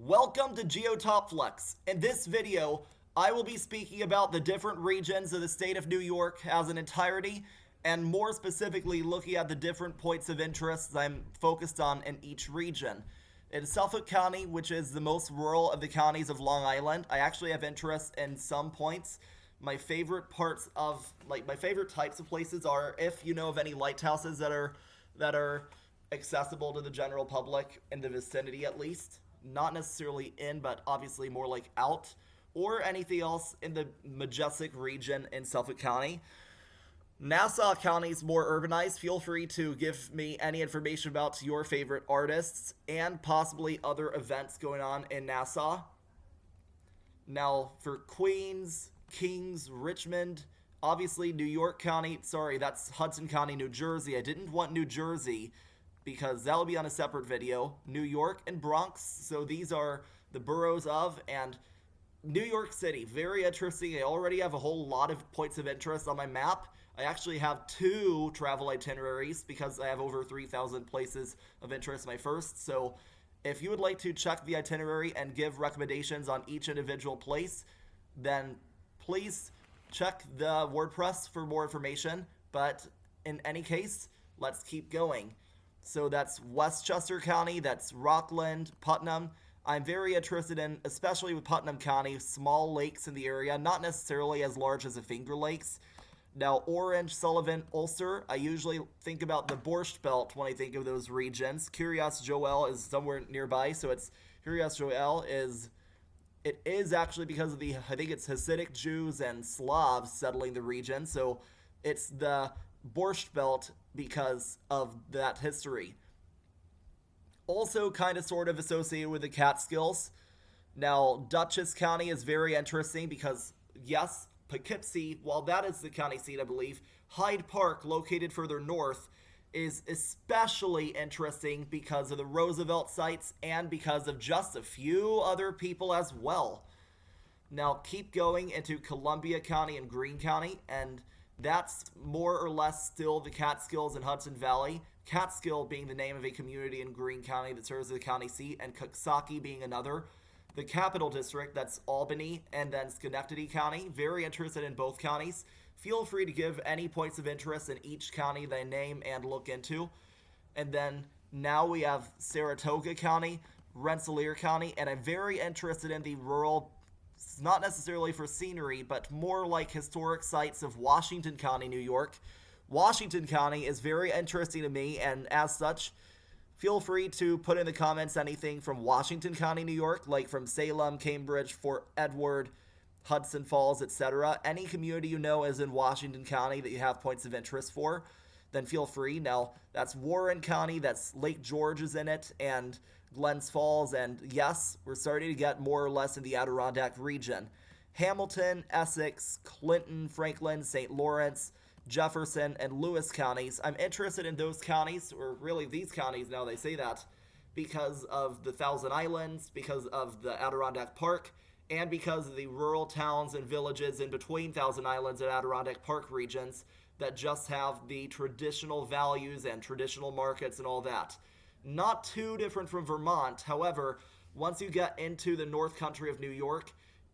Welcome to geoTopFlex. In this video, I will be speaking about the different regions of the state of New York as an entirety, and more specifically looking at the different points of interest I'm focused on in each region. In Suffolk County, which is the most rural of the counties of Long Island, I actually have interest in some points. My favorite parts of, my favorite types of places are if you know of any lighthouses that are accessible to the general public in the vicinity at least. Not necessarily in, but obviously more like out, or anything else in the Majestic region in Suffolk County. Nassau County is more urbanized. Feel free to give me any information about your favorite artists and possibly other events going on in Nassau. Now, for Queens, Kings, Richmond, obviously New York County, sorry, that's Hudson County, New Jersey. I didn't want New Jersey because that will be on a separate video. New York and Bronx, so these are the boroughs of, and New York City, very interesting. I already have a whole lot of points of interest on my map. I actually have 2 travel itineraries because I have over 3,000 places of interest in my first, so if you would like to check the itinerary and give recommendations on each individual place, then please check the WordPress for more information, but in any case, let's keep going. So that's Westchester County, that's Rockland, Putnam. I'm very interested in, especially with Putnam County, small lakes in the area, not necessarily as large as the Finger Lakes. Now, Orange, Sullivan, Ulster, I usually think about the Borscht Belt when I think of those regions. Kiryas Joel is somewhere nearby, so it's Kiryas Joel it is actually because of I think it's Hasidic Jews and Slavs settling the region, so it's the Borscht Belt because of that history. Also kind of sort of associated with the Catskills. Now, Dutchess County is very interesting because, yes, Poughkeepsie, while that is the county seat, I believe, Hyde Park, located further north, is especially interesting because of the Roosevelt sites and because of just a few other people as well. Now, keep going into Columbia County and Greene County, and that's more or less still the Catskills and Hudson Valley. Catskill being the name of a community in Greene County that serves as the county seat, and Coxsackie being another. The Capital District, that's Albany, and then Schenectady County. Very interested in both counties. Feel free to give any points of interest in each county they name and look into. And then now we have Saratoga County, Rensselaer County, and I'm very interested in the rural, not necessarily for scenery, but more like historic sites of Washington County, New York. Washington County is very interesting to me, and as such, feel free to put in the comments anything from Washington County, New York, like from Salem, Cambridge, Fort Edward, Hudson Falls, etc. Any community you know is in Washington County that you have points of interest for, then feel free. Now, that's Warren County, that's Lake George is in it, and Glens Falls, and yes, we're starting to get more or less in the Adirondack region. Hamilton, Essex, Clinton, Franklin, St. Lawrence, Jefferson, and Lewis counties. I'm interested in those counties, or really these counties now they say that, because of the Thousand Islands, because of the Adirondack Park, and because of the rural towns and villages in between Thousand Islands and Adirondack Park regions that just have the traditional values and traditional markets and all that. Not too different from Vermont. However, once you get into the North Country of New York,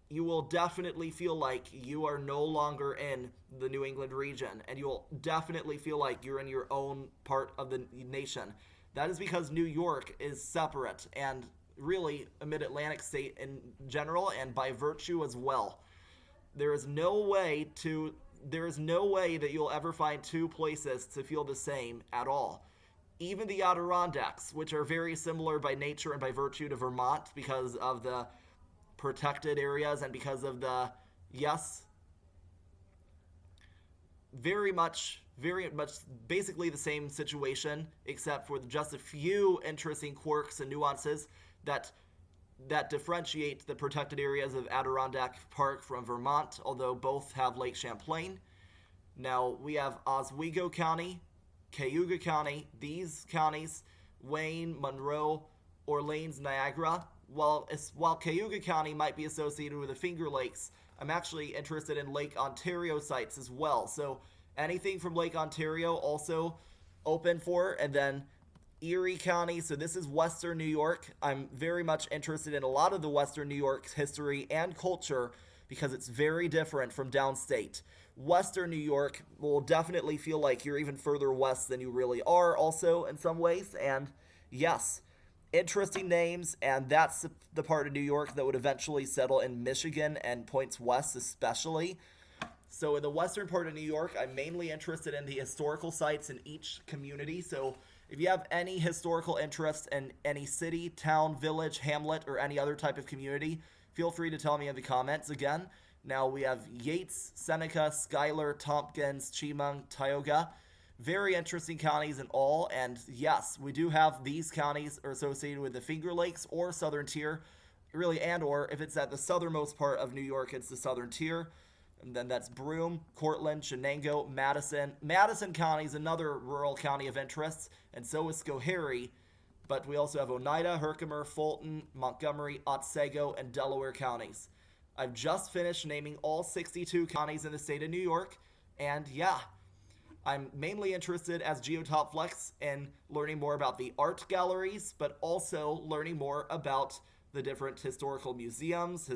you will definitely feel like you are no longer in the New England region, and you'll definitely feel like you're in your own part of the nation. That is because New York is separate, and really a mid-Atlantic state in general, and by virtue as well. There is no way that you'll ever find 2 places to feel the same at all. Even the Adirondacks, which are very similar by nature and by virtue to Vermont because of the protected areas and because of the, yes, very much basically the same situation, except for just a few interesting quirks and nuances that differentiate the protected areas of Adirondack Park from Vermont, although both have Lake Champlain. Now, we have Oswego County, Cayuga County, these counties, Wayne, Monroe, Orleans, Niagara. While Cayuga County might be associated with the Finger Lakes, I'm actually interested in Lake Ontario sites as well. So anything from Lake Ontario also open for, and then Erie County. So this is Western New York. I'm very much interested in a lot of the Western New York's history and culture because it's very different from downstate. Western New York will definitely feel like you're even further west than you really are, also in some ways. And yes, interesting names, and that's the part of New York that would eventually settle in Michigan and points west, especially. So in the western part of New York, I'm mainly interested in the historical sites in each community. So if you have any historical interest in any city, town, village, hamlet, or any other type of community, feel free to tell me in the comments. Again, now we have Yates, Seneca, Schuyler, Tompkins, Chemung, Tioga. Very interesting counties in all, and yes, we do have these counties are associated with the Finger Lakes or Southern Tier, really, and or if it's at the southernmost part of New York, it's the Southern Tier. And then that's Broome, Cortland, Shenango, Madison. Madison County is another rural county of interest, and so is Schoharie. But we also have Oneida, Herkimer, Fulton, Montgomery, Otsego, and Delaware counties. I've just finished naming all 62 counties in the state of New York, and yeah, I'm mainly interested as geoTopFlex in learning more about the art galleries, but also learning more about the different historical museums,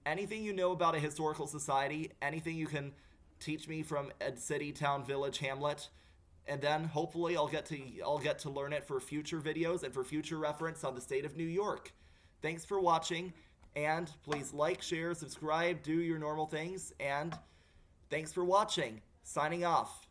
anything you know about a historical society, anything you can teach me from a city, town, village, hamlet, and then hopefully I'll get to learn it for future videos and for future reference on the state of New York. Thanks for watching, and please like, share, subscribe, do your normal things, and thanks for watching. Signing off.